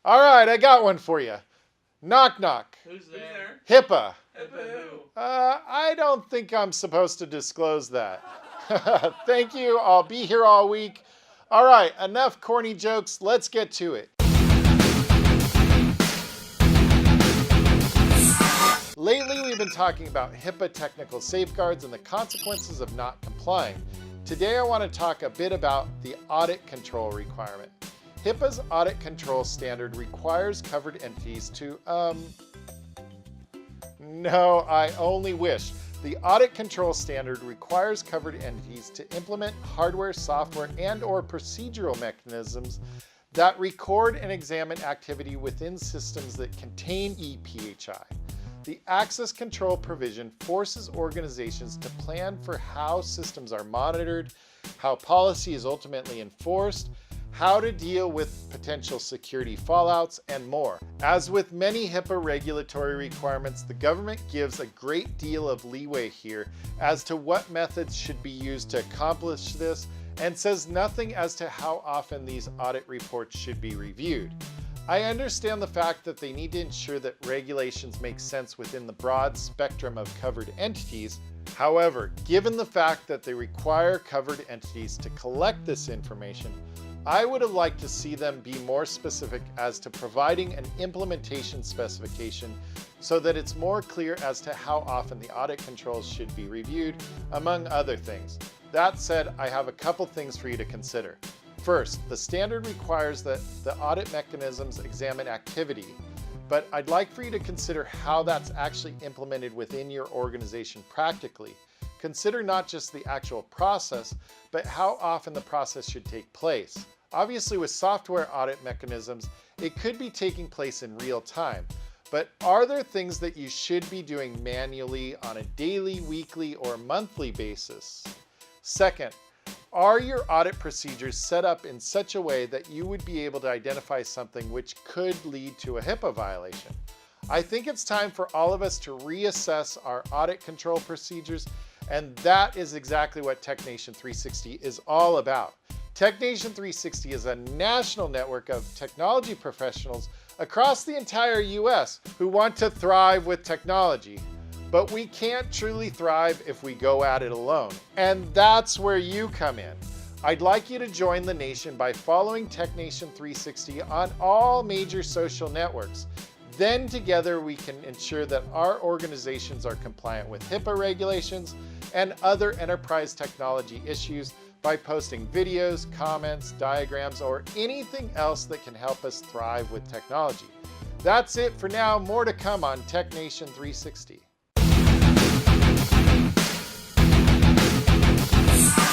All right, I got one for you. Knock, knock. Who's there? HIPAA. HIPAA who? I don't think I'm supposed to disclose that. Thank you. I'll be here all week. All right, enough corny jokes. Let's get to it. Lately, we've been talking about HIPAA technical safeguards and the consequences of not complying. Today, I want to talk a bit about the audit control requirement. HIPAA's audit control standard requires covered entities to, no, I only wish. The audit control standard requires covered entities to implement hardware, software, and/or procedural mechanisms that record and examine activity within systems that contain ePHI. The access control provision forces organizations to plan for how systems are monitored, how policy is ultimately enforced, how to deal with potential security fallouts, and more. As with many HIPAA regulatory requirements, the government gives a great deal of leeway here as to what methods should be used to accomplish this, and says nothing as to how often these audit reports should be reviewed. I understand the fact that they need to ensure that regulations make sense within the broad spectrum of covered entities. However, given the fact that they require covered entities to collect this information, I would have liked to see them be more specific as to providing an implementation specification so that it's more clear as to how often the audit controls should be reviewed, among other things. That said, I have a couple things for you to consider. First, the standard requires that the audit mechanisms examine activity, but I'd like for you to consider how that's actually implemented within your organization practically. Consider not just the actual process, but how often the process should take place. Obviously, with software audit mechanisms, it could be taking place in real time, but are there things that you should be doing manually on a daily, weekly, or monthly basis? Second, are your audit procedures set up in such a way that you would be able to identify something which could lead to a HIPAA violation? I think it's time for all of us to reassess our audit control procedures, and that is exactly what TechNation 360 is all about. TechNation 360 is a national network of technology professionals across the entire US who want to thrive with technology. But we can't truly thrive if we go at it alone. And that's where you come in. I'd like you to join the nation by following TechNation 360 on all major social networks. Then together we can ensure that our organizations are compliant with HIPAA regulations and other enterprise technology issues by posting videos, comments, diagrams, or anything else that can help us thrive with technology. That's it for now. More to come on TechNation 360.